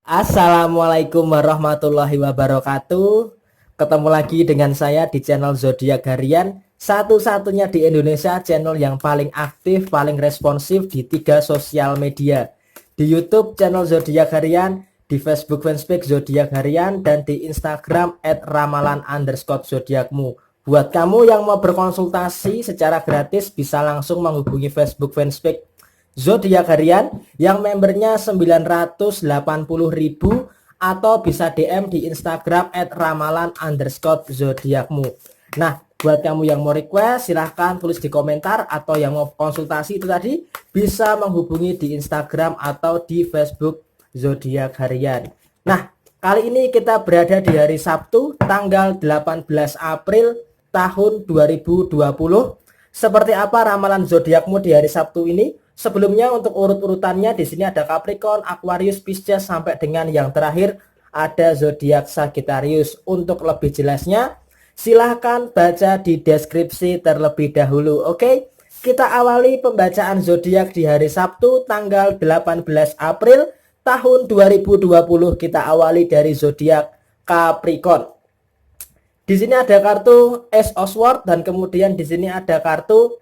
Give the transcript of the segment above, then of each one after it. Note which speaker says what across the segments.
Speaker 1: Assalamualaikum warahmatullahi wabarakatuh. Ketemu lagi dengan saya di channel Zodiak Harian, satu-satunya di Indonesia channel yang paling aktif, paling responsif di 3 sosial media. Di YouTube channel Zodiak Harian, di Facebook fanspage Zodiak Harian, dan di Instagram @ramalan_zodiakmu. Buat kamu yang mau berkonsultasi secara gratis bisa langsung menghubungi Facebook fanspage Zodiak Harian yang membernya 980.000 atau bisa DM di Instagram @ramalan_zodiakmu. Nah, buat kamu yang mau request silahkan tulis di komentar, atau yang mau konsultasi itu tadi bisa menghubungi di Instagram atau di Facebook Zodiak Harian. Nah, kali ini kita berada di hari Sabtu tanggal 18 April tahun 2020. Seperti apa ramalan zodiakmu di hari Sabtu ini? Sebelumnya untuk urut-urutannya di sini ada Capricorn, Aquarius, Pisces sampai dengan yang terakhir ada zodiak Sagittarius. Untuk lebih jelasnya silahkan baca di deskripsi terlebih dahulu. Oke, kita awali pembacaan zodiak di hari Sabtu tanggal 18 April tahun 2020. Kita awali dari zodiak Capricorn. Di sini ada kartu Ace of Swords dan kemudian di sini ada kartu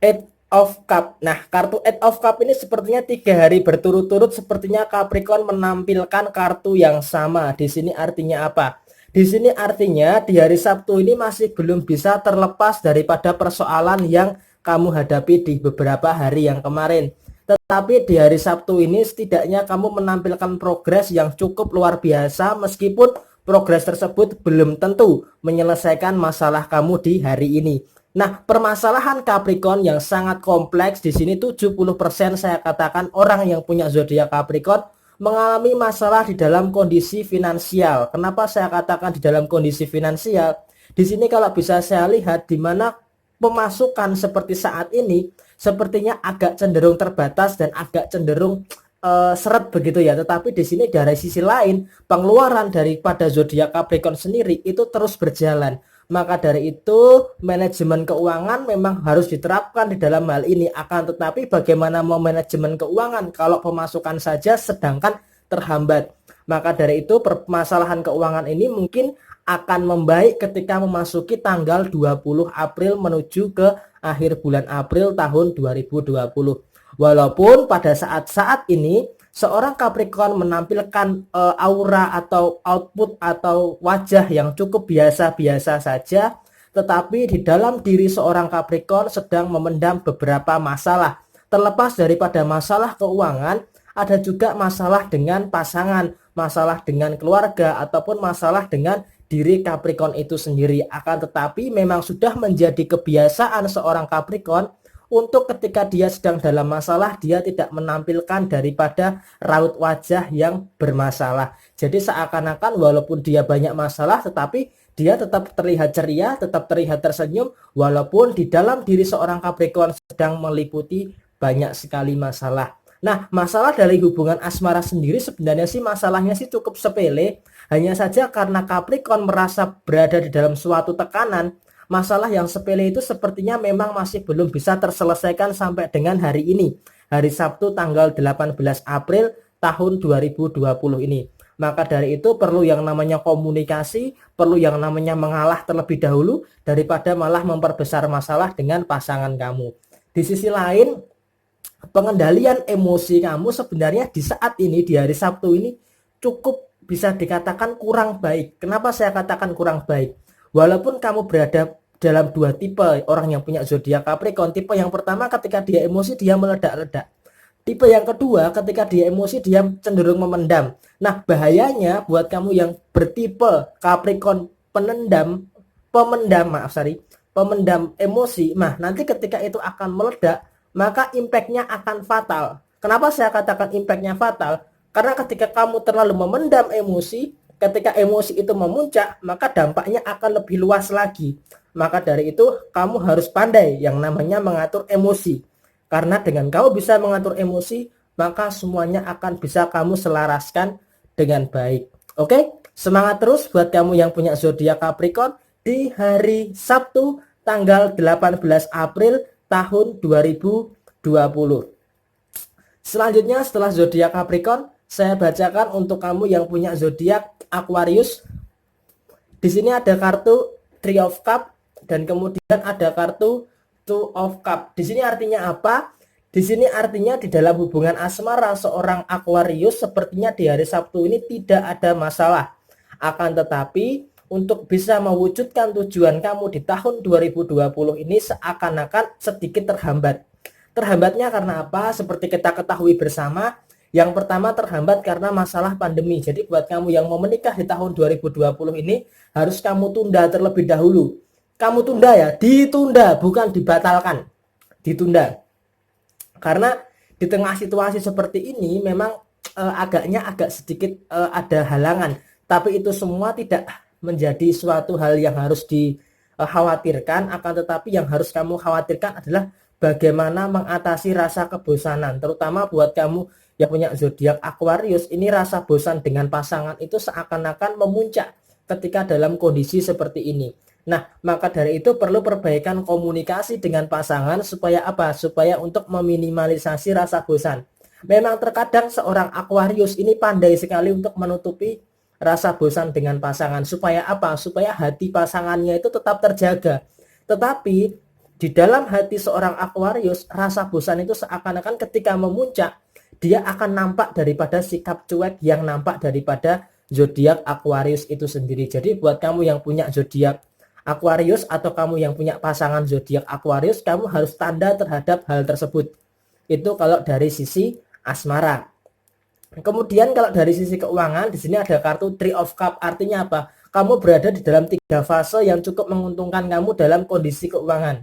Speaker 1: Eight of Cup. Nah, kartu Eight of Cup ini sepertinya 3 hari berturut-turut sepertinya Capricorn menampilkan kartu yang sama. Di sini artinya apa? Di sini artinya di hari Sabtu ini masih belum bisa terlepas daripada persoalan yang kamu hadapi di beberapa hari yang kemarin. Tetapi di hari Sabtu ini setidaknya kamu menampilkan progres yang cukup luar biasa, meskipun progres tersebut belum tentu menyelesaikan masalah kamu di hari ini. Nah, permasalahan Capricorn yang sangat kompleks di sini 70% saya katakan orang yang punya zodiak Capricorn mengalami masalah di dalam kondisi finansial. Kenapa saya katakan di dalam kondisi finansial? Di sini kalau bisa saya lihat di mana pemasukan seperti saat ini sepertinya agak cenderung terbatas dan agak cenderung seret begitu ya. Tetapi di sini dari sisi lain pengeluaran daripada zodiak Capricorn sendiri itu terus berjalan. Maka dari itu manajemen keuangan memang harus diterapkan di dalam hal ini. Akan tetapi bagaimana mau manajemen keuangan kalau pemasukan saja sedangkan terhambat. Maka dari itu permasalahan keuangan ini mungkin akan membaik ketika memasuki tanggal 20 April menuju ke akhir bulan April tahun 2020. Walaupun pada saat-saat ini seorang Capricorn menampilkan aura atau output atau wajah yang cukup biasa-biasa saja, tetapi di dalam diri seorang Capricorn sedang memendam beberapa masalah. Terlepas daripada masalah keuangan, ada juga masalah dengan pasangan, masalah dengan keluarga, ataupun masalah dengan diri Capricorn itu sendiri. Akan tetapi memang sudah menjadi kebiasaan seorang Capricorn untuk ketika dia sedang dalam masalah, dia tidak menampilkan daripada raut wajah yang bermasalah. Jadi seakan-akan walaupun dia banyak masalah, tetapi dia tetap terlihat ceria, tetap terlihat tersenyum, walaupun di dalam diri seorang Capricorn sedang meliputi banyak sekali masalah. Nah, masalah dari hubungan asmara sendiri sebenarnya sih masalahnya sih cukup sepele. Hanya saja karena Capricorn merasa berada di dalam suatu tekanan, masalah yang sepele itu sepertinya memang masih belum bisa terselesaikan sampai dengan hari ini, hari Sabtu tanggal 18 April tahun 2020 ini. Maka dari itu perlu yang namanya komunikasi, perlu yang namanya mengalah terlebih dahulu daripada malah memperbesar masalah dengan pasangan kamu. Di sisi lain, pengendalian emosi kamu sebenarnya di saat ini, di hari Sabtu ini cukup bisa dikatakan kurang baik. Kenapa saya katakan kurang baik? Walaupun kamu berada dalam dua tipe orang yang punya zodiak Capricorn. Tipe yang pertama ketika dia emosi dia meledak-ledak. Tipe yang kedua ketika dia emosi dia cenderung memendam. Nah, bahayanya buat kamu yang bertipe Capricorn pemendam emosi. Nah, nanti ketika itu akan meledak, maka impactnya akan fatal. Kenapa saya katakan impactnya fatal? Karena ketika kamu terlalu memendam emosi, ketika emosi itu memuncak, maka dampaknya akan lebih luas lagi. Maka dari itu kamu harus pandai yang namanya mengatur emosi. Karena dengan kamu bisa mengatur emosi, maka semuanya akan bisa kamu selaraskan dengan baik. Oke, semangat terus buat kamu yang punya zodiak Capricorn di hari Sabtu tanggal 18 April tahun 2020. Selanjutnya setelah zodiak Capricorn, Saya bacakan untuk kamu yang punya zodiak Aquarius. Di sini ada kartu Three of Cup dan kemudian ada kartu Two of Cup. Di sini artinya apa? Di sini artinya di dalam hubungan asmara seorang Aquarius sepertinya di hari Sabtu ini tidak ada masalah. Akan tetapi untuk bisa mewujudkan tujuan kamu di tahun 2020 ini seakan-akan sedikit terhambat. Terhambatnya karena apa? Seperti kita ketahui bersama, yang pertama terhambat karena masalah pandemi. Jadi buat kamu yang mau menikah di tahun 2020 ini harus kamu tunda terlebih dahulu. Kamu tunda ya, ditunda bukan dibatalkan. Ditunda. Karena di tengah situasi seperti ini memang agak sedikit ada halangan. Tapi itu semua tidak menjadi suatu hal yang harus dikhawatirkan, akan tetapi yang harus kamu khawatirkan adalah bagaimana mengatasi rasa kebosanan, terutama buat kamu yang punya zodiak Aquarius. Ini rasa bosan dengan pasangan itu seakan-akan memuncak ketika dalam kondisi seperti ini. Nah, maka dari itu perlu perbaikan komunikasi dengan pasangan supaya apa? Supaya untuk meminimalisasi rasa bosan. Memang terkadang seorang Aquarius ini pandai sekali untuk menutupi rasa bosan dengan pasangan. Supaya apa? Supaya hati pasangannya itu tetap terjaga. Tetapi di dalam hati seorang Aquarius, rasa bosan itu seakan-akan ketika memuncak, dia akan nampak daripada sikap cuek yang nampak daripada zodiak Aquarius itu sendiri. Jadi buat kamu yang punya zodiak Aquarius atau kamu yang punya pasangan zodiak Aquarius, kamu harus tanda terhadap hal tersebut. Itu kalau dari sisi asmara. Kemudian kalau dari sisi keuangan, di sini ada kartu Three of Cup. Artinya apa? Kamu berada di dalam 3 fase yang cukup menguntungkan kamu dalam kondisi keuangan.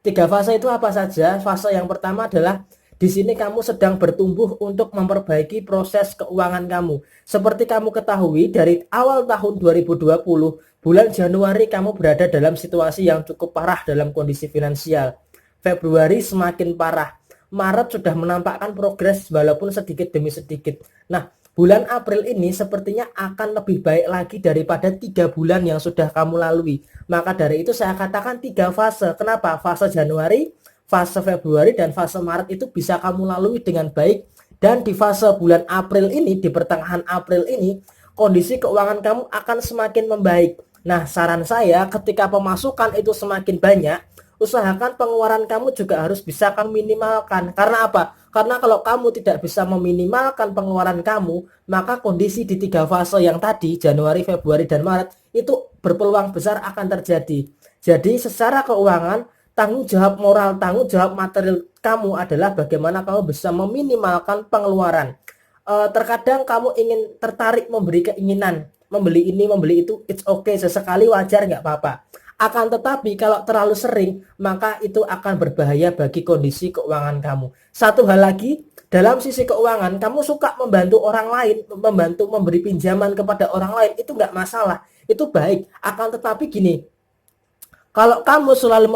Speaker 1: 3 fase itu apa saja? Fase yang pertama adalah di sini kamu sedang bertumbuh untuk memperbaiki proses keuangan kamu. Seperti kamu ketahui dari awal tahun 2020, bulan Januari kamu berada dalam situasi yang cukup parah dalam kondisi finansial. Februari semakin parah. Maret sudah menampakkan progres walaupun sedikit demi sedikit. Nah, bulan April ini sepertinya akan lebih baik lagi daripada 3 bulan yang sudah kamu lalui. Maka dari itu saya katakan 3 fase. Kenapa? Fase Januari, fase Februari, dan fase Maret itu bisa kamu lalui dengan baik. Dan di fase bulan April ini, di pertengahan April ini, kondisi keuangan kamu akan semakin membaik. Nah, saran saya ketika pemasukan itu semakin banyak, usahakan pengeluaran kamu juga harus bisa kamu minimalkan. Karena apa? Karena kalau kamu tidak bisa meminimalkan pengeluaran kamu, maka kondisi di 3 fase yang tadi, Januari, Februari, dan Maret, itu berpeluang besar akan terjadi. Jadi secara keuangan, tanggung jawab moral, tanggung jawab material kamu adalah bagaimana kamu bisa meminimalkan pengeluaran. Terkadang kamu ingin tertarik memberi keinginan, membeli ini, membeli itu, it's okay, sesekali wajar, nggak apa-apa. Akan tetapi kalau terlalu sering, maka itu akan berbahaya bagi kondisi keuangan kamu. Satu hal lagi, dalam sisi keuangan, kamu suka membantu orang lain, membantu memberi pinjaman kepada orang lain, itu nggak masalah, itu baik. Akan tetapi gini, kalau kamu selalu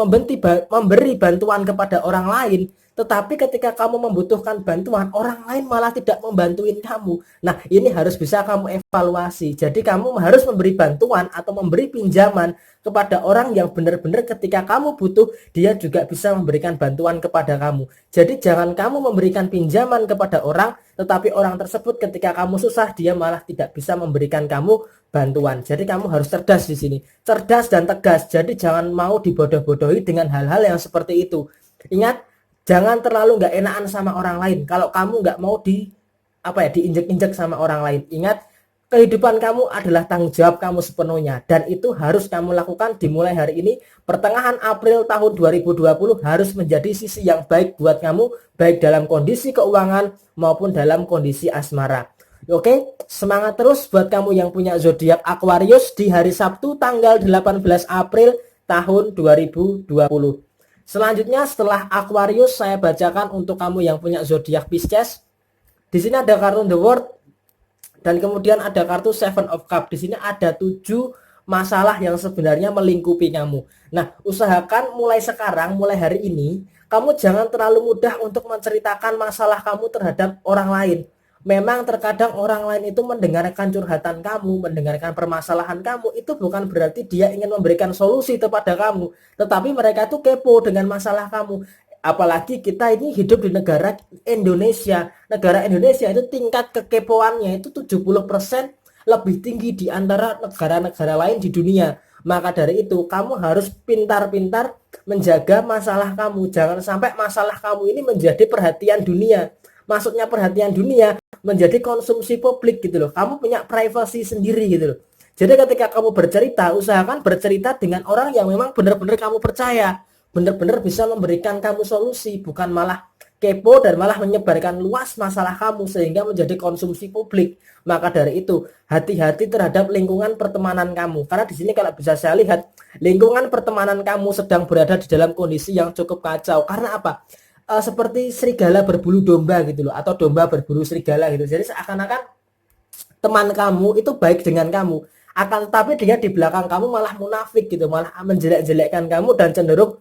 Speaker 1: memberi bantuan kepada orang lain, tetapi ketika kamu membutuhkan bantuan, orang lain malah tidak membantuin kamu. Nah, ini harus bisa kamu evaluasi. Jadi kamu harus memberi bantuan atau memberi pinjaman kepada orang yang benar-benar ketika kamu butuh, dia juga bisa memberikan bantuan kepada kamu. Jadi jangan kamu memberikan pinjaman kepada orang, tetapi orang tersebut ketika kamu susah, dia malah tidak bisa memberikan kamu bantuan. Jadi kamu harus cerdas di sini. Cerdas dan tegas. Jadi jangan mau dibodoh-bodohi dengan hal-hal yang seperti itu. Ingat, jangan terlalu nggak enakan sama orang lain. Kalau kamu nggak mau diinjek-injek sama orang lain. Ingat, kehidupan kamu adalah tanggung jawab kamu sepenuhnya. Dan itu harus kamu lakukan dimulai hari ini. Pertengahan April tahun 2020 harus menjadi sisi yang baik buat kamu. Baik dalam kondisi keuangan maupun dalam kondisi asmara. Oke, semangat terus buat kamu yang punya zodiak Aquarius di hari Sabtu tanggal 18 April tahun 2020. Selanjutnya setelah Aquarius saya bacakan untuk kamu yang punya zodiak Pisces. Di sini ada kartu The World dan kemudian ada kartu Seven of Cups. Di sini ada 7 masalah yang sebenarnya melingkupi kamu. Nah, usahakan mulai sekarang, mulai hari ini, kamu jangan terlalu mudah untuk menceritakan masalah kamu terhadap orang lain. Memang terkadang orang lain itu mendengarkan curhatan kamu, mendengarkan permasalahan kamu, itu bukan berarti dia ingin memberikan solusi kepada kamu, tetapi mereka itu kepo dengan masalah kamu. Apalagi kita ini hidup di negara Indonesia. Negara Indonesia itu tingkat kekepoannya itu 70% lebih tinggi di antara negara-negara lain di dunia. Maka dari itu kamu harus pintar-pintar menjaga masalah kamu. Jangan sampai masalah kamu ini menjadi perhatian dunia. Maksudnya perhatian dunia menjadi konsumsi publik gitu loh. Kamu punya privasi sendiri gitu loh. Jadi ketika kamu bercerita, usahakan bercerita dengan orang yang memang benar-benar kamu percaya, benar-benar bisa memberikan kamu solusi, bukan malah kepo dan malah menyebarkan luas masalah kamu sehingga menjadi konsumsi publik. Maka dari itu, hati-hati terhadap lingkungan pertemanan kamu. Karena di sini kalau bisa saya lihat, lingkungan pertemanan kamu sedang berada di dalam kondisi yang cukup kacau. Karena apa? Seperti serigala berbulu domba gitu loh, atau domba berbulu serigala gitu. Jadi seakan-akan teman kamu itu baik dengan kamu, akan tetapi dia di belakang kamu malah munafik gitu, malah menjelek-jelekkan kamu dan cenderung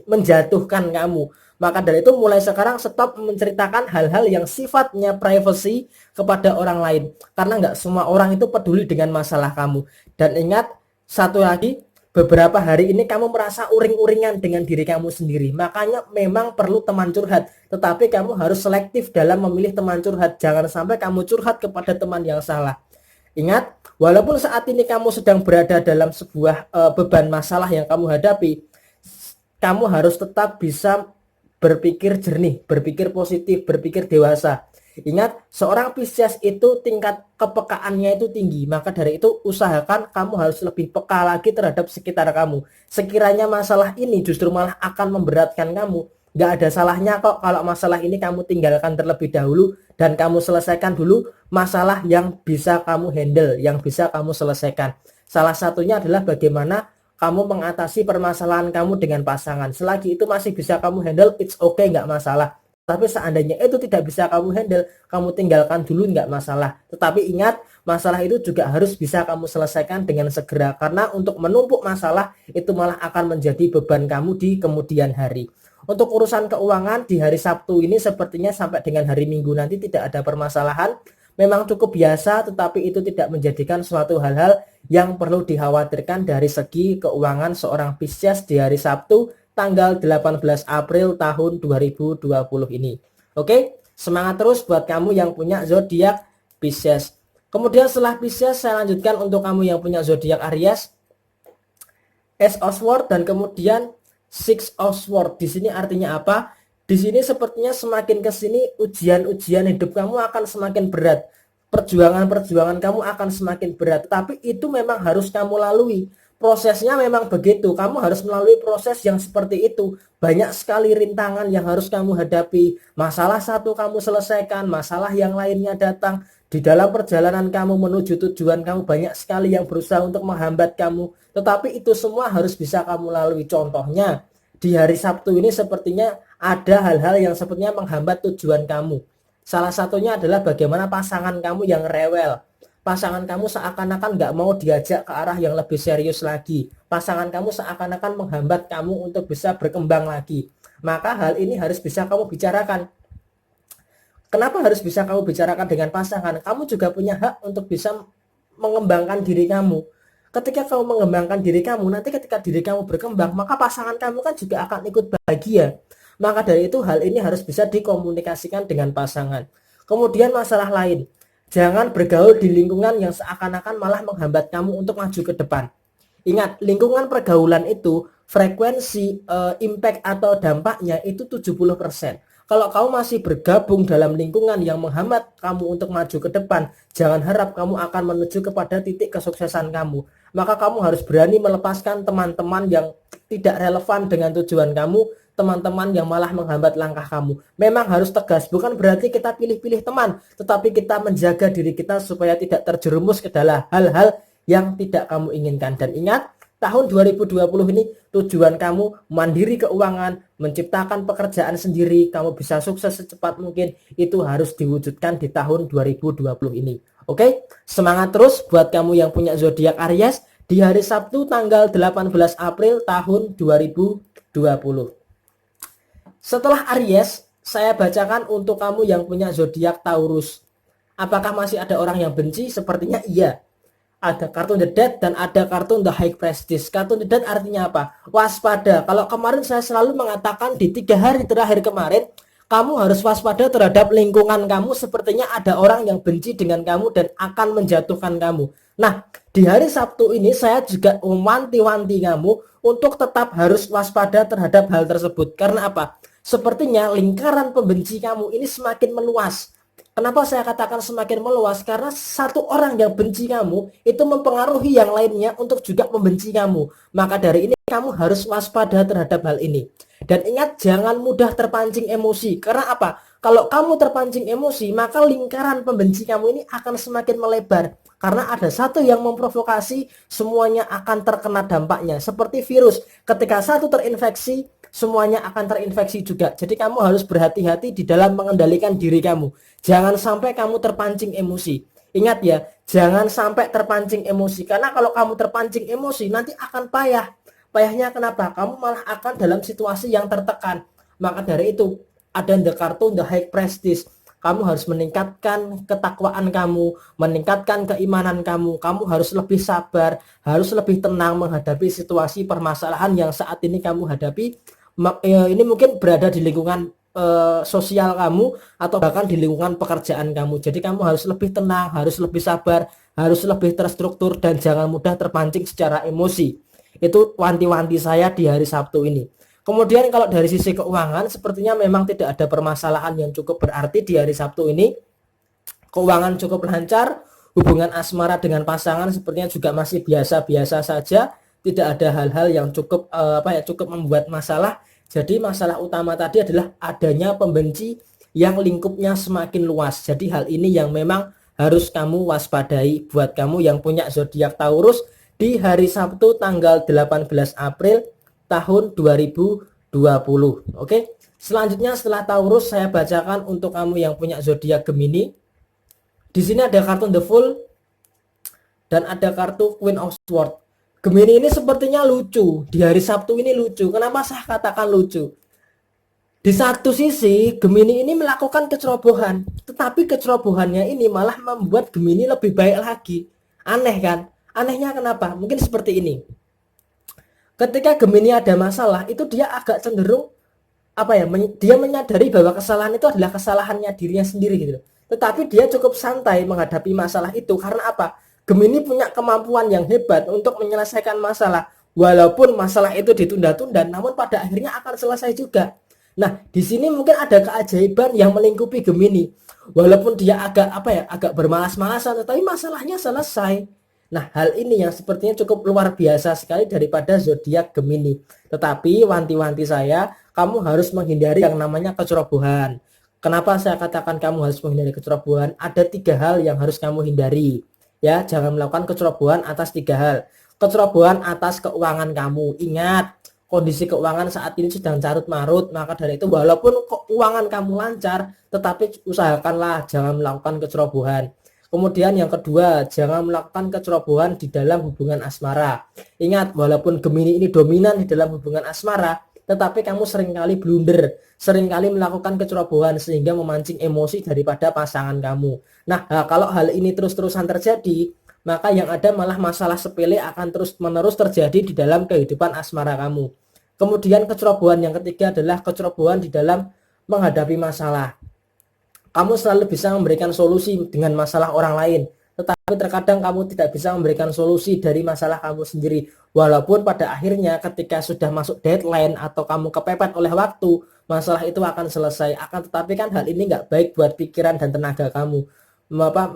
Speaker 1: menjatuhkan kamu. Maka dari itu mulai sekarang stop menceritakan hal-hal yang sifatnya privacy kepada orang lain, karena nggak semua orang itu peduli dengan masalah kamu. Dan ingat satu lagi, beberapa hari ini kamu merasa uring-uringan dengan diri kamu sendiri, makanya memang perlu teman curhat. Tetapi kamu harus selektif dalam memilih teman curhat. Jangan sampai kamu curhat kepada teman yang salah. Ingat, walaupun saat ini kamu sedang berada dalam sebuah beban masalah yang kamu hadapi, kamu harus tetap bisa berpikir jernih, berpikir positif, berpikir dewasa. Ingat, seorang Pisces itu tingkat kepekaannya itu tinggi. Maka dari itu usahakan kamu harus lebih peka lagi terhadap sekitar kamu. Sekiranya masalah ini justru malah akan memberatkan kamu, gak ada salahnya kok kalau masalah ini kamu tinggalkan terlebih dahulu dan kamu selesaikan dulu masalah yang bisa kamu handle, yang bisa kamu selesaikan. Salah satunya adalah bagaimana kamu mengatasi permasalahan kamu dengan pasangan. Selagi itu masih bisa kamu handle, it's okay, nggak masalah. Tapi seandainya itu tidak bisa kamu handle, kamu tinggalkan dulu, nggak masalah. Tetapi ingat, masalah itu juga harus bisa kamu selesaikan dengan segera. Karena untuk menumpuk masalah, itu malah akan menjadi beban kamu di kemudian hari. Untuk urusan keuangan di hari Sabtu ini sepertinya sampai dengan hari Minggu nanti tidak ada permasalahan. Memang cukup biasa, tetapi itu tidak menjadikan suatu hal-hal yang perlu dikhawatirkan dari segi keuangan seorang Pisces di hari Sabtu tanggal 18 April tahun 2020 ini. Oke, semangat terus buat kamu yang punya zodiak Pisces. Kemudian setelah Pisces saya lanjutkan untuk kamu yang punya zodiak Aries, Ace of Swords dan kemudian Six of Swords. Di sini artinya apa? Di sini sepertinya semakin ke sini ujian-ujian hidup kamu akan semakin berat. Perjuangan-perjuangan kamu akan semakin berat. Tapi itu memang harus kamu lalui. Prosesnya memang begitu. Kamu harus melalui proses yang seperti itu. Banyak sekali rintangan yang harus kamu hadapi. Masalah satu kamu selesaikan, masalah yang lainnya datang. Di dalam perjalanan kamu menuju tujuan kamu banyak sekali yang berusaha untuk menghambat kamu. Tetapi itu semua harus bisa kamu lalui. Contohnya, di hari Sabtu ini sepertinya ada hal-hal yang sepertinya menghambat tujuan kamu. Salah satunya adalah bagaimana pasangan kamu yang rewel. Pasangan kamu seakan-akan nggak mau diajak ke arah yang lebih serius lagi. Pasangan kamu seakan-akan menghambat kamu untuk bisa berkembang lagi. Maka hal ini harus bisa kamu bicarakan. Kenapa harus bisa kamu bicarakan dengan pasangan? Kamu juga punya hak untuk bisa mengembangkan diri kamu. Ketika kamu mengembangkan diri kamu, nanti ketika diri kamu berkembang, maka pasangan kamu kan juga akan ikut bahagia. Maka dari itu hal ini harus bisa dikomunikasikan dengan pasangan. Kemudian masalah lain, jangan bergaul di lingkungan yang seakan-akan malah menghambat kamu untuk maju ke depan. Ingat, lingkungan pergaulan itu frekuensi impact atau dampaknya itu 70%. Kalau kamu masih bergabung dalam lingkungan yang menghambat kamu untuk maju ke depan, jangan harap kamu akan menuju kepada titik kesuksesan kamu. Maka kamu harus berani melepaskan teman-teman yang tidak relevan dengan tujuan kamu, teman-teman yang malah menghambat langkah kamu. Memang harus tegas, bukan berarti kita pilih-pilih teman, tetapi kita menjaga diri kita supaya tidak terjerumus ke dalam hal-hal yang tidak kamu inginkan. Dan ingat, tahun 2020 ini tujuan kamu mandiri keuangan, menciptakan pekerjaan sendiri, kamu bisa sukses secepat mungkin, itu harus diwujudkan di tahun 2020 ini. Oke, semangat terus buat kamu yang punya zodiak Aries di hari Sabtu tanggal 18 April tahun 2020. Setelah Aries, saya bacakan untuk kamu yang punya zodiak Taurus. Apakah masih ada orang yang benci? Sepertinya iya. ada kartu The Death dan ada kartu The High Prestige. Kartu The Death artinya apa? Waspada. Kalau kemarin saya selalu mengatakan di 3 hari terakhir kemarin, kamu harus waspada terhadap lingkungan kamu. Sepertinya ada orang yang benci dengan kamu dan akan menjatuhkan kamu. Nah, di hari Sabtu ini saya juga mewanti-wanti kamu untuk tetap harus waspada terhadap hal tersebut. Karena apa? Sepertinya lingkaran pembenci kamu ini semakin meluas. Kenapa saya katakan semakin meluas? Karena satu orang yang benci kamu itu mempengaruhi yang lainnya untuk juga membenci kamu. Maka dari ini kamu harus waspada terhadap hal ini. Dan ingat, jangan mudah terpancing emosi. Karena apa? Kalau kamu terpancing emosi, maka lingkaran pembenci kamu ini akan semakin melebar. Karena ada satu yang memprovokasi, semuanya akan terkena dampaknya. Seperti virus, ketika satu terinfeksi, semuanya akan terinfeksi juga. Jadi kamu harus berhati-hati di dalam mengendalikan diri kamu. Jangan sampai kamu terpancing emosi. Ingat ya, jangan sampai terpancing emosi. Karena kalau kamu terpancing emosi, nanti akan payah. Payahnya kenapa? Kamu malah akan dalam situasi yang tertekan. Maka dari itu, ada the kartu The High Prestige. Kamu harus meningkatkan ketakwaan kamu, meningkatkan keimanan kamu. Kamu harus lebih sabar, harus lebih tenang menghadapi situasi permasalahan yang saat ini kamu hadapi. Ini mungkin berada di lingkungan sosial kamu atau bahkan di lingkungan pekerjaan kamu. Jadi kamu harus lebih tenang, harus lebih sabar, harus lebih terstruktur dan jangan mudah terpancing secara emosi. Itu wanti-wanti saya di hari Sabtu ini. Kemudian kalau dari sisi keuangan, sepertinya memang tidak ada permasalahan yang cukup berarti di hari Sabtu ini. Keuangan cukup lancar, hubungan asmara dengan pasangan sepertinya juga masih biasa-biasa saja. Tidak ada hal-hal yang cukup cukup membuat masalah. Jadi masalah utama tadi adalah adanya pembenci yang lingkupnya semakin luas. Jadi hal ini yang memang harus kamu waspadai buat kamu yang punya zodiak Taurus di hari Sabtu tanggal 18 April tahun 2020. Oke. Selanjutnya setelah Taurus saya bacakan untuk kamu yang punya zodiak Gemini. Di sini ada kartu The Fool dan ada kartu Queen of Swords. Gemini ini sepertinya lucu. Di hari Sabtu ini lucu. Kenapa saya katakan lucu? Di satu sisi Gemini ini melakukan kecerobohan, tetapi kecerobohannya ini malah membuat Gemini lebih baik lagi. Aneh kan? Anehnya kenapa? Mungkin seperti ini. Ketika Gemini ada masalah, itu dia agak cenderung dia menyadari bahwa kesalahan itu adalah kesalahannya dirinya sendiri gitu. Tetapi dia cukup santai menghadapi masalah itu karena apa? Gemini punya kemampuan yang hebat untuk menyelesaikan masalah. Walaupun masalah itu ditunda-tunda, namun pada akhirnya akan selesai juga. Nah, di sini mungkin ada keajaiban yang melingkupi Gemini. Walaupun dia agak bermalas-malasan, tetapi masalahnya selesai. Nah, hal ini yang sepertinya cukup luar biasa sekali daripada zodiak Gemini. Tetapi wanti-wanti saya, kamu harus menghindari yang namanya kecerobohan. Kenapa saya katakan kamu harus menghindari kecerobohan? Ada 3 hal yang harus kamu hindari. Ya, jangan melakukan kecerobohan atas 3 hal. Kecerobohan atas keuangan kamu. Ingat, kondisi keuangan saat ini sedang carut marut. Maka dari itu walaupun keuangan kamu lancar, tetapi usahakanlah jangan melakukan kecerobohan. Kemudian yang kedua, jangan melakukan kecerobohan di dalam hubungan asmara. Ingat, walaupun Gemini ini dominan di dalam hubungan asmara, tetapi kamu seringkali blunder, seringkali melakukan kecerobohan sehingga memancing emosi daripada pasangan kamu. Nah, kalau hal ini terus-terusan terjadi, maka yang ada malah masalah sepele akan terus-menerus terjadi di dalam kehidupan asmara kamu. Kemudian kecerobohan yang ketiga adalah kecerobohan di dalam menghadapi masalah. Kamu selalu bisa memberikan solusi dengan masalah orang lain, tetapi terkadang kamu tidak bisa memberikan solusi dari masalah kamu sendiri. Walaupun pada akhirnya ketika sudah masuk deadline atau kamu kepepet oleh waktu, masalah itu akan selesai. Akan tetapi kan hal ini nggak baik buat pikiran dan tenaga kamu.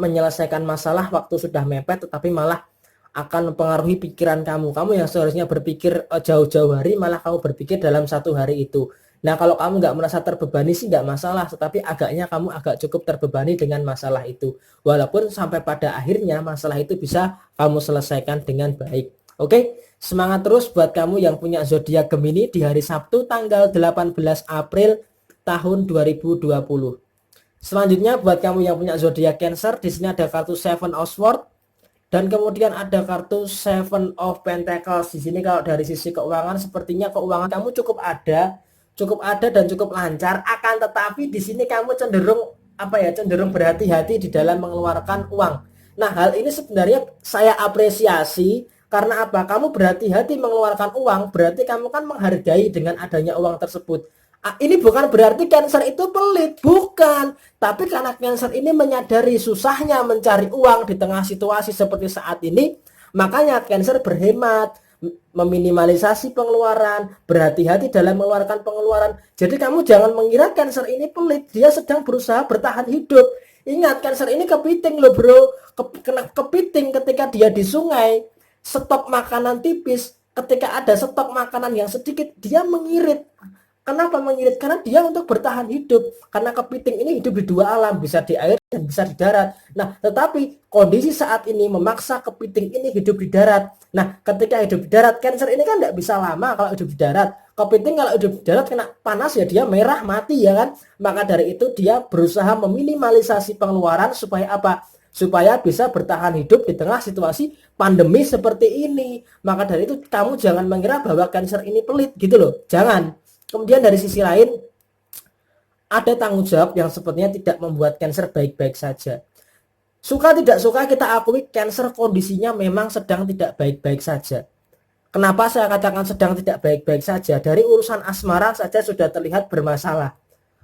Speaker 1: Menyelesaikan masalah waktu sudah mepet, tetapi malah akan mempengaruhi pikiran kamu. Kamu yang seharusnya berpikir jauh-jauh hari, malah kamu berpikir dalam 1 hari itu. Nah, kalau kamu nggak merasa terbebani sih nggak masalah, tetapi agaknya kamu agak cukup terbebani dengan masalah itu. Walaupun sampai pada akhirnya masalah itu bisa kamu selesaikan dengan baik. Oke, semangat terus buat kamu yang punya zodiak Gemini di hari Sabtu tanggal 18 April tahun 2020. Selanjutnya buat kamu yang punya zodiak Cancer, di sini ada kartu Seven of Swords dan kemudian ada kartu Seven of Pentacles. Di sini kalau dari sisi keuangan sepertinya keuangan kamu cukup ada dan cukup lancar, akan tetapi di sini kamu cenderung berhati-hati di dalam mengeluarkan uang. Nah, hal ini sebenarnya saya apresiasi karena apa? Kamu berhati-hati mengeluarkan uang, berarti kamu kan menghargai dengan adanya uang tersebut. Ini bukan berarti Cancer itu pelit, bukan. Tapi karena Cancer ini menyadari susahnya mencari uang di tengah situasi seperti saat ini, makanya Cancer berhemat, meminimalisasi pengeluaran, berhati-hati dalam mengeluarkan pengeluaran. Jadi kamu jangan mengira Cancer ini pelit, dia sedang berusaha bertahan hidup. Ingat, Cancer ini kepiting loh bro, kena kepiting ketika dia di sungai, stok makanan tipis, ketika ada stok makanan yang sedikit, dia mengirit. Kenapa mengirit? Karena dia untuk bertahan hidup. Karena kepiting ini hidup di dua alam, bisa di air dan bisa di darat. Nah, tetapi kondisi saat ini memaksa kepiting ini hidup di darat. Nah, ketika hidup di darat, Cancer ini kan nggak bisa lama kalau hidup di darat. Kepiting kalau hidup di darat kena panas ya dia merah mati ya kan. Maka dari itu dia berusaha meminimalisasi pengeluaran supaya apa? Supaya bisa bertahan hidup di tengah situasi pandemi seperti ini. Maka dari itu kamu jangan mengira bahwa Cancer ini pelit gitu loh. Jangan. Kemudian dari sisi lain, ada tanggung jawab yang sepertinya tidak membuat Cancer baik-baik saja. Suka tidak suka kita akui Cancer kondisinya memang sedang tidak baik-baik saja. Kenapa saya katakan sedang tidak baik-baik saja? Dari urusan asmara saja sudah terlihat bermasalah.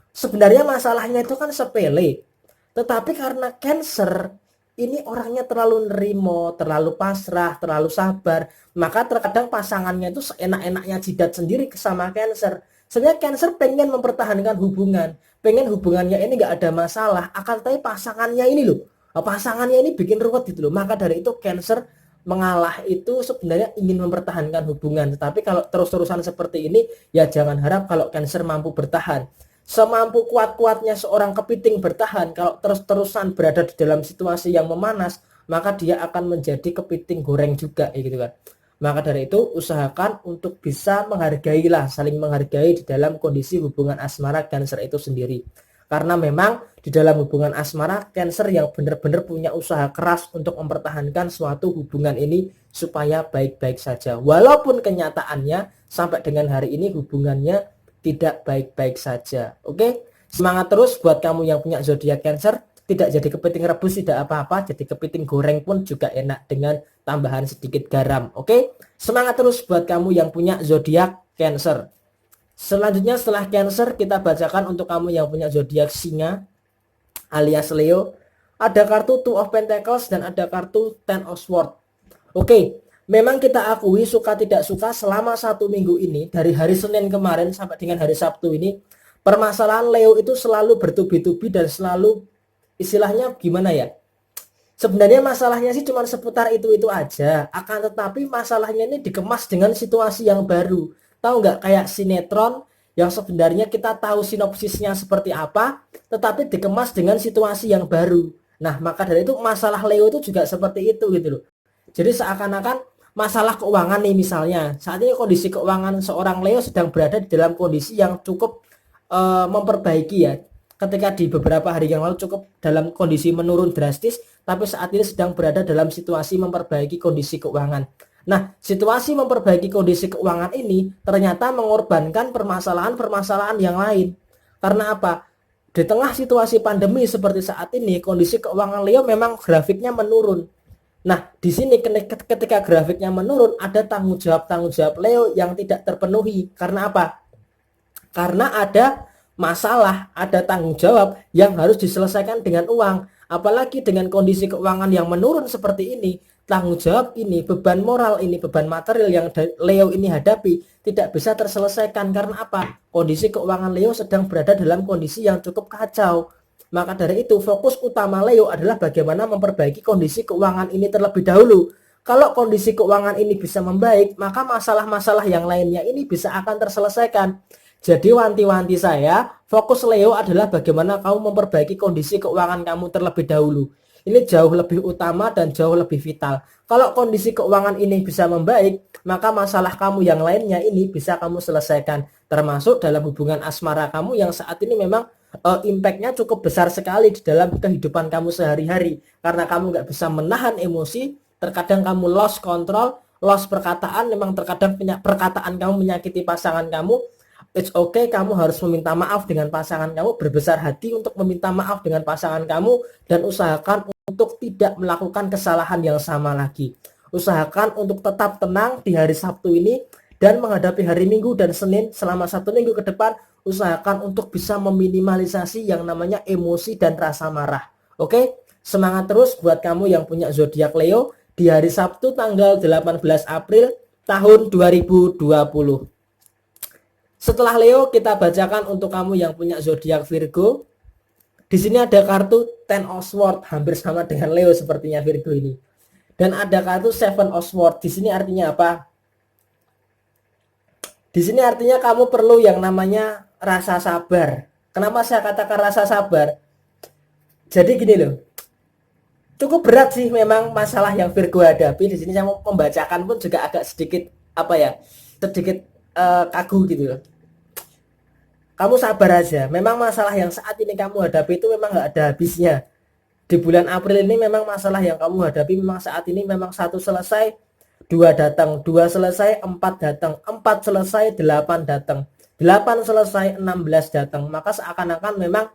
Speaker 1: Sebenarnya masalahnya itu kan sepele. Tetapi karena Cancer ini orangnya terlalu nerimo, terlalu pasrah, terlalu sabar, maka terkadang pasangannya itu seenak-enaknya jidat sendiri sama Cancer. Sebenarnya Cancer pengen mempertahankan hubungan, pengen hubungannya ini nggak ada masalah, akan tapi pasangannya ini loh, pasangannya ini bikin ruwet gitu loh. Maka dari itu Cancer mengalah itu sebenarnya ingin mempertahankan hubungan. Tetapi kalau terus-terusan seperti ini, ya jangan harap kalau Cancer mampu bertahan. Semampu kuat-kuatnya seorang kepiting bertahan, kalau terus-terusan berada di dalam situasi yang memanas, maka dia akan menjadi kepiting goreng juga gitu kan. Maka dari itu usahakan untuk bisa menghargailah, saling menghargai di dalam kondisi hubungan asmara Cancer itu sendiri. Karena memang di dalam hubungan asmara Cancer yang benar-benar punya usaha keras untuk mempertahankan suatu hubungan ini supaya baik-baik saja. Walaupun kenyataannya sampai dengan hari ini hubungannya tidak baik-baik saja. Oke, semangat terus buat kamu yang punya zodiak Cancer. Tidak jadi kepiting rebus tidak apa-apa, jadi kepiting goreng pun juga enak dengan tambahan sedikit garam. Oke, semangat terus buat kamu yang punya zodiak Cancer. Selanjutnya setelah Cancer kita bacakan untuk kamu yang punya zodiak Singa alias Leo. Ada kartu Two of Pentacles dan ada kartu Ten of Swords. Oke, memang kita akui suka tidak suka selama 1 minggu ini, dari hari Senin kemarin sampai dengan hari Sabtu ini, permasalahan Leo itu selalu bertubi-tubi dan selalu istilahnya gimana ya, sebenarnya masalahnya sih cuma seputar itu aja, akan tetapi masalahnya ini dikemas dengan situasi yang baru. Tahu nggak, kayak sinetron yang sebenarnya kita tahu sinopsisnya seperti apa, tetapi dikemas dengan situasi yang baru. Nah, maka dari itu masalah Leo itu juga seperti itu gitu loh. Jadi seakan-akan masalah keuangan nih, misalnya saat ini kondisi keuangan seorang Leo sedang berada di dalam kondisi yang cukup memperbaiki ya. Ketika di beberapa hari yang lalu cukup dalam kondisi menurun drastis, tapi saat ini sedang berada dalam situasi memperbaiki kondisi keuangan. Nah, situasi memperbaiki kondisi keuangan ini ternyata mengorbankan permasalahan-permasalahan yang lain. Karena apa? Di tengah situasi pandemi seperti saat ini, kondisi keuangan Leo memang grafiknya menurun. Nah, di sini ketika grafiknya menurun, ada tanggung jawab Leo yang tidak terpenuhi. Karena apa? Karena ada masalah, ada tanggung jawab yang harus diselesaikan dengan uang. Apalagi dengan kondisi keuangan yang menurun seperti ini, tanggung jawab ini, beban moral ini, beban material yang Leo ini hadapi tidak bisa terselesaikan. Karena apa? Kondisi keuangan Leo sedang berada dalam kondisi yang cukup kacau. Maka dari itu fokus utama Leo adalah bagaimana memperbaiki kondisi keuangan ini terlebih dahulu. Kalau kondisi keuangan ini bisa membaik, maka masalah-masalah yang lainnya ini bisa akan terselesaikan. Jadi wanti-wanti saya, fokus Leo adalah bagaimana kamu memperbaiki kondisi keuangan kamu terlebih dahulu. Ini jauh lebih utama dan jauh lebih vital. Kalau kondisi keuangan ini bisa membaik, maka masalah kamu yang lainnya ini bisa kamu selesaikan. Termasuk dalam hubungan asmara kamu yang saat ini memang impactnya cukup besar sekali di dalam kehidupan kamu sehari-hari. Karena kamu nggak bisa menahan emosi, terkadang kamu lost control, lost perkataan, memang terkadang perkataan kamu menyakiti pasangan kamu. It's okay, kamu harus meminta maaf dengan pasangan kamu, berbesar hati untuk meminta maaf dengan pasangan kamu, dan usahakan untuk tidak melakukan kesalahan yang sama lagi. Usahakan untuk tetap tenang di hari Sabtu ini dan menghadapi hari Minggu dan Senin selama 1 minggu ke depan. Usahakan untuk bisa meminimalisasi yang namanya emosi dan rasa marah. Oke, semangat terus buat kamu yang punya zodiak Leo di hari Sabtu tanggal 18 April tahun 2020. Setelah Leo, kita bacakan untuk kamu yang punya zodiak Virgo. Di sini ada kartu Ten of Swords, hampir sama dengan Leo sepertinya Virgo ini. Dan ada kartu Seven of Swords. Di sini artinya apa? Di sini artinya kamu perlu yang namanya rasa sabar. Kenapa saya katakan rasa sabar? Jadi gini loh. Cukup berat sih memang masalah yang Virgo hadapi. Di sini saya mau membacakan pun juga agak sedikit sedikit kagu gitu loh. Kamu sabar aja. Memang masalah yang saat ini kamu hadapi itu memang nggak ada habisnya. Di bulan April ini memang masalah yang kamu hadapi memang saat ini memang 1 selesai, 2 datang, 2 selesai, 4 datang, 4 selesai, 8 datang, 8 selesai, 16 datang. Maka seakan-akan memang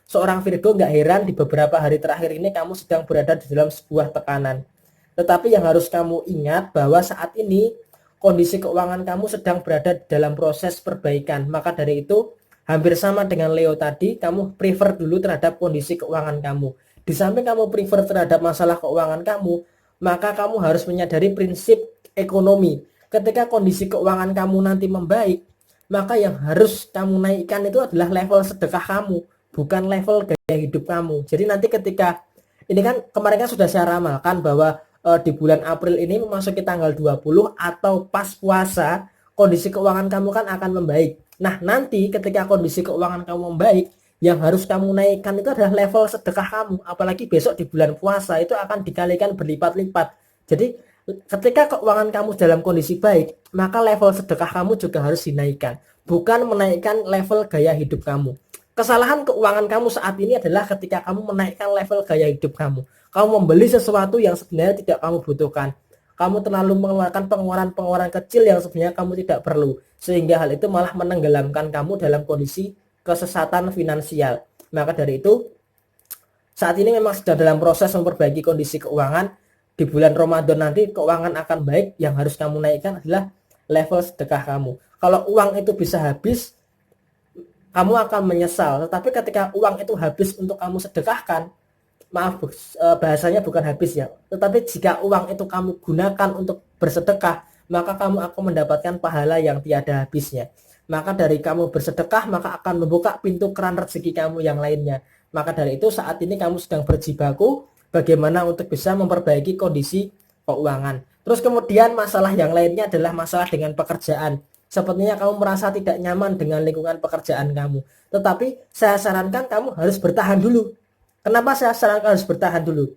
Speaker 1: seorang Virgo nggak heran di beberapa hari terakhir ini kamu sedang berada di dalam sebuah tekanan. Tetapi yang harus kamu ingat bahwa saat ini kondisi keuangan kamu sedang berada dalam proses perbaikan. Maka dari itu hampir sama dengan Leo tadi, kamu prefer dulu terhadap kondisi keuangan kamu. Di samping kamu prefer terhadap masalah keuangan kamu, maka kamu harus menyadari prinsip ekonomi. Ketika kondisi keuangan kamu nanti membaik, maka yang harus kamu naikkan itu adalah level sedekah kamu, bukan level gaya hidup kamu. Jadi nanti ketika, ini kan kemarin kan sudah saya ramalkan bahwa di bulan April ini memasuki tanggal 20 atau pas puasa, kondisi keuangan kamu kan akan membaik. Nah, nanti ketika kondisi keuangan kamu membaik, yang harus kamu naikkan itu adalah level sedekah kamu. Apalagi besok di bulan puasa itu akan dikalikan berlipat-lipat. Jadi ketika keuangan kamu dalam kondisi baik, maka level sedekah kamu juga harus dinaikkan. Bukan menaikkan level gaya hidup kamu. Kesalahan keuangan kamu saat ini adalah ketika kamu menaikkan level gaya hidup kamu. Kamu membeli sesuatu yang sebenarnya tidak kamu butuhkan. Kamu terlalu mengeluarkan pengeluaran-pengeluaran kecil yang sebenarnya kamu tidak perlu. Sehingga hal itu malah menenggelamkan kamu dalam kondisi kesesatan finansial. Maka dari itu, saat ini memang sedang dalam proses memperbaiki kondisi keuangan. Di bulan Ramadan nanti keuangan akan baik. Yang harus kamu naikkan adalah level sedekah kamu. Kalau uang itu bisa habis, kamu akan menyesal. Tetapi ketika uang itu habis untuk kamu sedekahkan, maaf bahasanya bukan habis ya, tetapi jika uang itu kamu gunakan untuk bersedekah, maka kamu akan mendapatkan pahala yang tiada habisnya. Maka dari kamu bersedekah, maka akan membuka pintu keran rezeki kamu yang lainnya. Maka dari itu saat ini kamu sedang berjibaku bagaimana untuk bisa memperbaiki kondisi keuangan. Terus kemudian masalah yang lainnya adalah masalah dengan pekerjaan. Sepertinya kamu merasa tidak nyaman dengan lingkungan pekerjaan kamu. Tetapi saya sarankan kamu harus bertahan dulu. Kenapa saya sarankan harus bertahan dulu?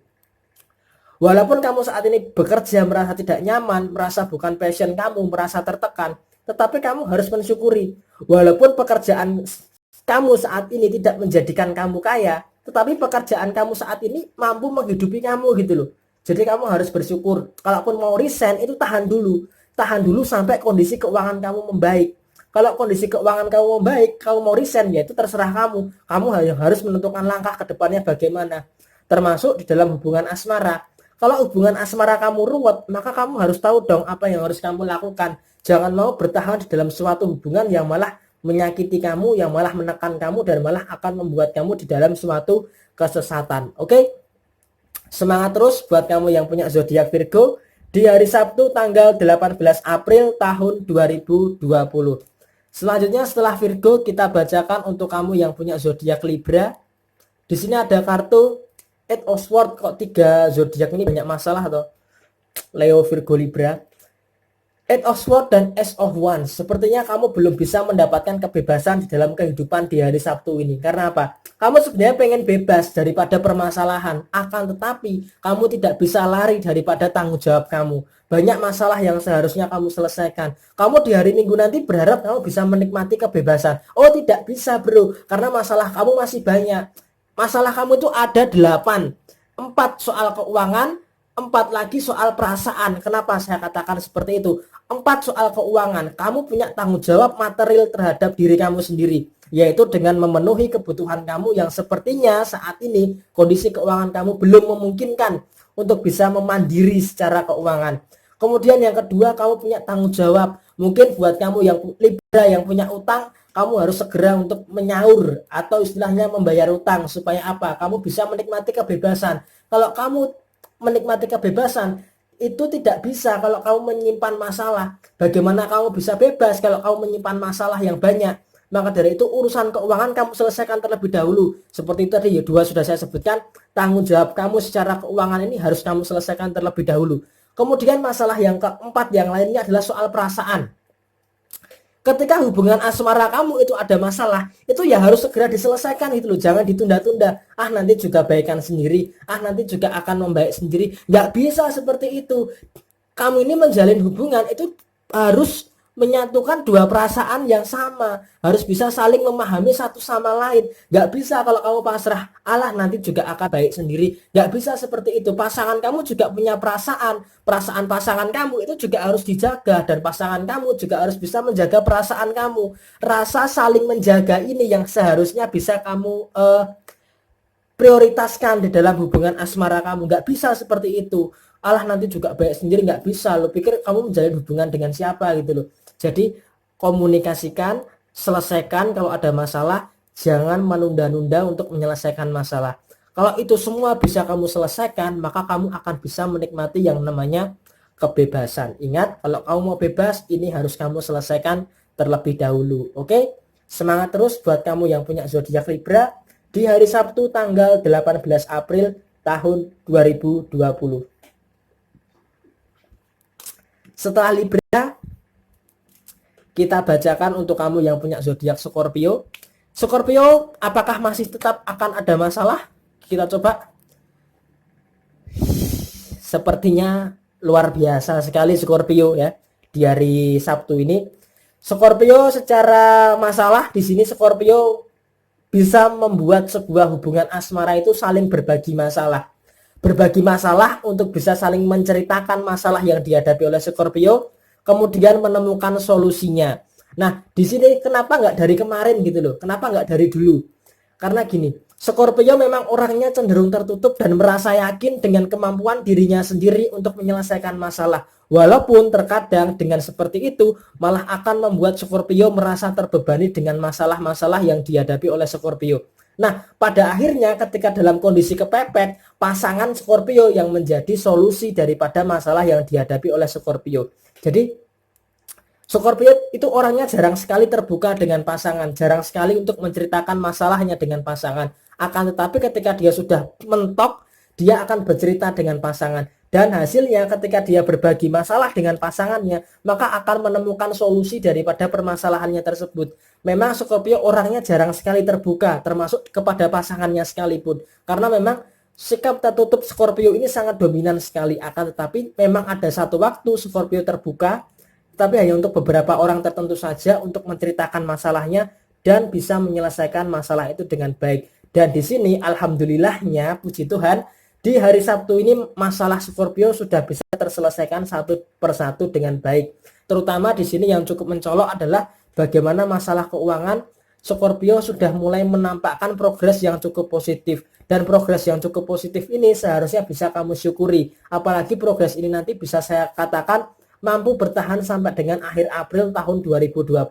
Speaker 1: Walaupun kamu saat ini bekerja merasa tidak nyaman, merasa bukan passion kamu, merasa tertekan, tetapi kamu harus mensyukuri. Walaupun pekerjaan kamu saat ini tidak menjadikan kamu kaya, tetapi pekerjaan kamu saat ini mampu menghidupi kamu gitu loh. Jadi kamu harus bersyukur. Kalaupun mau resign itu tahan dulu. Tahan dulu sampai kondisi keuangan kamu membaik. Kalau kondisi keuangan kamu membaik, kamu mau resign, ya itu terserah kamu. Kamu harus menentukan langkah ke depannya bagaimana. Termasuk di dalam hubungan asmara. Kalau hubungan asmara kamu ruwet, maka kamu harus tahu dong apa yang harus kamu lakukan. Jangan mau bertahan di dalam suatu hubungan yang malah menyakiti kamu, yang malah menekan kamu, dan malah akan membuat kamu di dalam suatu kesesatan. Oke? Semangat terus buat kamu yang punya zodiak Virgo di hari Sabtu tanggal 18 April tahun 2020. Selanjutnya setelah Virgo kita bacakan untuk kamu yang punya zodiak Libra. Di sini ada kartu Eight of Swords. Kok 3 zodiak ini banyak masalah atau Leo, Virgo, Libra. Eight of Swords dan Ace of Wands. Sepertinya kamu belum bisa mendapatkan kebebasan di dalam kehidupan di hari Sabtu ini. Karena apa? Kamu sebenarnya pengen bebas daripada permasalahan. Akan tetapi kamu tidak bisa lari daripada tanggung jawab kamu. Banyak masalah yang seharusnya kamu selesaikan. Kamu di hari Minggu nanti berharap kamu bisa menikmati kebebasan. Oh, tidak bisa bro. Karena masalah kamu masih banyak. Masalah kamu itu ada 8. 4 soal keuangan, 4 lagi soal perasaan. Kenapa saya katakan seperti itu? 4 soal keuangan. Kamu punya tanggung jawab material terhadap diri kamu sendiri. yaitu dengan memenuhi kebutuhan kamu yang sepertinya saat ini kondisi keuangan kamu belum memungkinkan untuk bisa memandiri secara keuangan. Kemudian yang kedua, kamu punya tanggung jawab. Mungkin buat kamu yang Libra yang punya utang, kamu harus segera untuk menyaur atau istilahnya membayar utang. Supaya apa? Kamu bisa menikmati kebebasan. Kalau kamu menikmati kebebasan, itu tidak bisa kalau kamu menyimpan masalah. Bagaimana kamu bisa bebas kalau kamu menyimpan masalah yang banyak? Maka dari itu urusan keuangan kamu selesaikan terlebih dahulu. Seperti tadi ya, dua sudah saya sebutkan, tanggung jawab kamu secara keuangan ini harus kamu selesaikan terlebih dahulu. Kemudian masalah yang keempat yang lainnya adalah soal perasaan. Ketika hubungan asmara kamu itu ada masalah, itu ya harus segera diselesaikan itu loh, jangan ditunda-tunda. Ah nanti juga baikan sendiri, ah nanti juga akan membaik sendiri. Nggak bisa seperti itu. Kamu ini menjalin hubungan itu harus menyatukan dua perasaan yang sama, harus bisa saling memahami satu sama lain. Nggak bisa kalau kamu pasrah, Allah nanti juga akan baik sendiri. Nggak bisa seperti itu. Pasangan kamu juga punya perasaan pasangan kamu itu juga harus dijaga, dan pasangan kamu juga harus bisa menjaga perasaan kamu. Rasa saling menjaga ini yang seharusnya bisa kamu prioritaskan di dalam hubungan asmara kamu. Nggak bisa seperti itu. Allah nanti juga baik sendiri, nggak bisa. Lo pikir kamu menjalin hubungan dengan siapa gitu loh. Jadi komunikasikan, selesaikan kalau ada masalah, jangan menunda-nunda untuk menyelesaikan masalah. Kalau itu semua bisa kamu selesaikan, maka kamu akan bisa menikmati yang namanya kebebasan. Ingat, kalau kamu mau bebas, ini harus kamu selesaikan terlebih dahulu. Oke? Semangat terus buat kamu yang punya zodiak Libra di hari Sabtu tanggal 18 April tahun 2020. Setelah Libra, kita bacakan untuk kamu yang punya zodiak Scorpio. Scorpio, apakah masih tetap akan ada masalah? Kita coba. Sepertinya luar biasa sekali Scorpio ya di hari Sabtu ini. Scorpio secara masalah di sini Scorpio bisa membuat sebuah hubungan asmara itu saling berbagi masalah. Berbagi masalah untuk bisa saling menceritakan masalah yang dihadapi oleh Scorpio, kemudian menemukan solusinya. Nah, di sini kenapa nggak dari kemarin gitu loh? Kenapa nggak dari dulu? Karena gini, Scorpio memang orangnya cenderung tertutup dan merasa yakin dengan kemampuan dirinya sendiri untuk menyelesaikan masalah. Walaupun terkadang dengan seperti itu malah akan membuat Scorpio merasa terbebani dengan masalah-masalah yang dihadapi oleh Scorpio. Nah, pada akhirnya ketika dalam kondisi kepepet, pasangan Scorpio yang menjadi solusi daripada masalah yang dihadapi oleh Scorpio. Jadi Scorpio itu orangnya jarang sekali terbuka dengan pasangan, jarang sekali untuk menceritakan masalahnya dengan pasangan. Akan tetapi ketika dia sudah mentok, dia akan bercerita dengan pasangan. Dan hasilnya ketika dia berbagi masalah dengan pasangannya, maka akan menemukan solusi daripada permasalahannya tersebut. Memang Scorpio orangnya jarang sekali terbuka, termasuk kepada pasangannya sekalipun. Karena memang sikap tertutup Scorpio ini sangat dominan sekali. Akan tetapi memang ada satu waktu Scorpio terbuka, tapi hanya untuk beberapa orang tertentu saja untuk menceritakan masalahnya dan bisa menyelesaikan masalah itu dengan baik. Dan di sini alhamdulillahnya, puji Tuhan, di hari Sabtu ini masalah Scorpio sudah bisa terselesaikan satu persatu dengan baik. Terutama di sini yang cukup mencolok adalah bagaimana masalah keuangan Scorpio sudah mulai menampakkan progres yang cukup positif. Dan progres yang cukup positif ini seharusnya bisa kamu syukuri. Apalagi progres ini nanti bisa saya katakan mampu bertahan sampai dengan akhir April tahun 2020.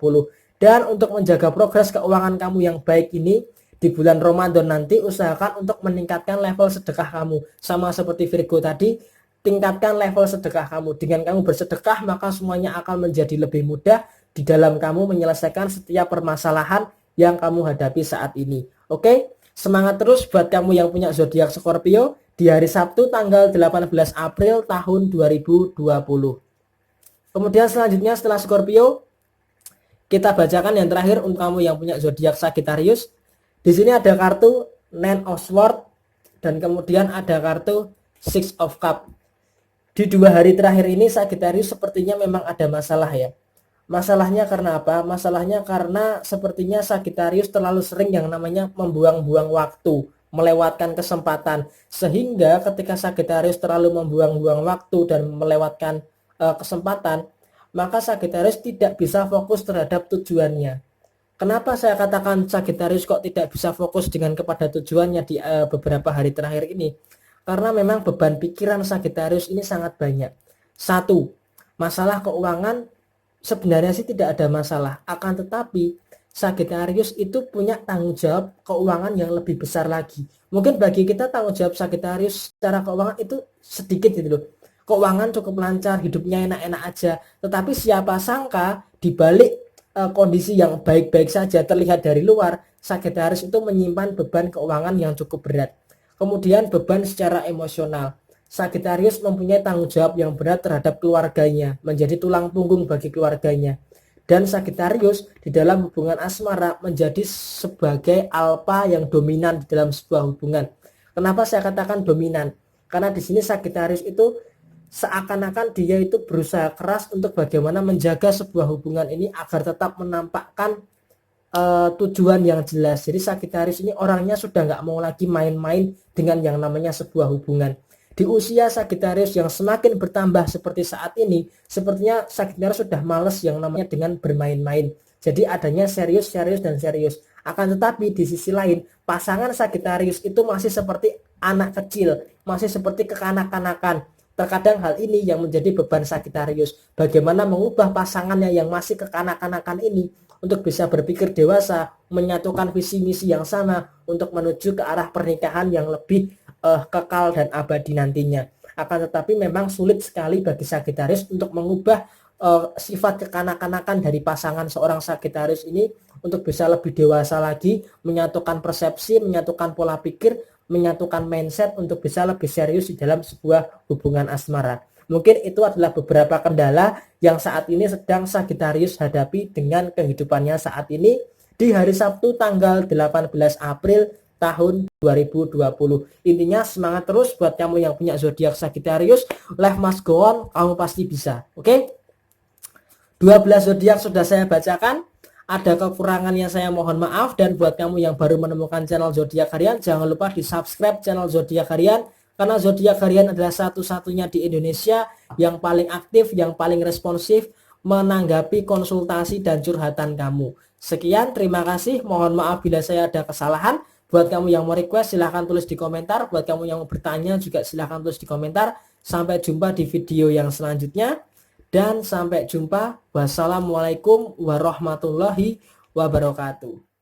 Speaker 1: Dan untuk menjaga progres keuangan kamu yang baik ini, di bulan Ramadan nanti usahakan untuk meningkatkan level sedekah kamu. Sama seperti Virgo tadi, tingkatkan level sedekah kamu. Dengan kamu bersedekah, maka semuanya akan menjadi lebih mudah di dalam kamu menyelesaikan setiap permasalahan yang kamu hadapi saat ini. Oke, semangat terus buat kamu yang punya zodiak Scorpio di hari Sabtu tanggal 18 April tahun 2020. Kemudian selanjutnya setelah Scorpio, kita bacakan yang terakhir untuk kamu yang punya zodiak Sagittarius. Di sini ada kartu Nine of Swords dan kemudian ada kartu Six of Cups. Di dua hari terakhir ini Sagittarius sepertinya memang ada masalah ya. Masalahnya karena apa? Masalahnya karena sepertinya Sagittarius terlalu sering yang namanya membuang-buang waktu, melewatkan kesempatan. Sehingga ketika Sagittarius terlalu membuang-buang waktu dan melewatkan kesempatan, maka Sagittarius tidak bisa fokus terhadap tujuannya. Kenapa saya katakan Sagittarius kok tidak bisa fokus dengan kepada tujuannya di beberapa hari terakhir ini? Karena memang beban pikiran Sagittarius ini sangat banyak. Satu, masalah keuangan sebenarnya sih tidak ada masalah. Akan tetapi Sagittarius itu punya tanggung jawab keuangan yang lebih besar lagi. Mungkin bagi kita tanggung jawab Sagittarius secara keuangan itu sedikit gitu loh. Keuangan cukup lancar, hidupnya enak-enak aja. Tetapi siapa sangka di balik kondisi yang baik-baik saja terlihat dari luar, Sagittarius itu menyimpan beban keuangan yang cukup berat. Kemudian beban secara emosional. Sagittarius mempunyai tanggung jawab yang berat terhadap keluarganya, menjadi tulang punggung bagi keluarganya. Dan Sagittarius di dalam hubungan asmara menjadi sebagai alpha yang dominan di dalam sebuah hubungan. Kenapa saya katakan dominan? Karena di sini Sagittarius itu seakan-akan dia itu berusaha keras untuk bagaimana menjaga sebuah hubungan ini agar tetap menampakkan tujuan yang jelas. Jadi Sagittarius ini orangnya sudah nggak mau lagi main-main dengan yang namanya sebuah hubungan. Di usia Sagittarius yang semakin bertambah seperti saat ini, sepertinya Sagittarius sudah males yang namanya dengan bermain-main. Jadi adanya serius, serius, dan serius. Akan tetapi di sisi lain, pasangan Sagittarius itu masih seperti anak kecil, masih seperti kekanak-kanakan. Terkadang hal ini yang menjadi beban Sagittarius. Bagaimana mengubah pasangannya yang masih kekanak-kanakan ini untuk bisa berpikir dewasa, menyatukan visi misi yang sama untuk menuju ke arah pernikahan yang lebih kekal dan abadi nantinya. Akan tetapi memang sulit sekali bagi Sagittarius untuk mengubah sifat kekanak-kanakan dari pasangan seorang Sagittarius ini untuk bisa lebih dewasa lagi, menyatukan persepsi, menyatukan pola pikir, menyatukan mindset untuk bisa lebih serius di dalam sebuah hubungan asmara. Mungkin itu adalah beberapa kendala yang saat ini sedang Sagittarius hadapi dengan kehidupannya saat ini di hari Sabtu tanggal 18 April tahun 2020. Intinya semangat terus buat kamu yang punya zodiak Sagittarius, life must go on, kamu pasti bisa. Oke? 12 zodiak sudah saya bacakan. Ada kekurangannya saya mohon maaf, dan buat kamu yang baru menemukan channel Zodiak Harian, jangan lupa di subscribe channel Zodiak Harian, karena Zodiak Harian adalah satu-satunya di Indonesia yang paling aktif, yang paling responsif menanggapi konsultasi dan curhatan kamu. Sekian, terima kasih, mohon maaf bila saya ada kesalahan. Buat kamu yang mau request silahkan tulis di komentar, buat kamu yang mau bertanya juga silahkan tulis di komentar. Sampai jumpa di video yang selanjutnya. Dan sampai jumpa. Wassalamualaikum warahmatullahi wabarakatuh.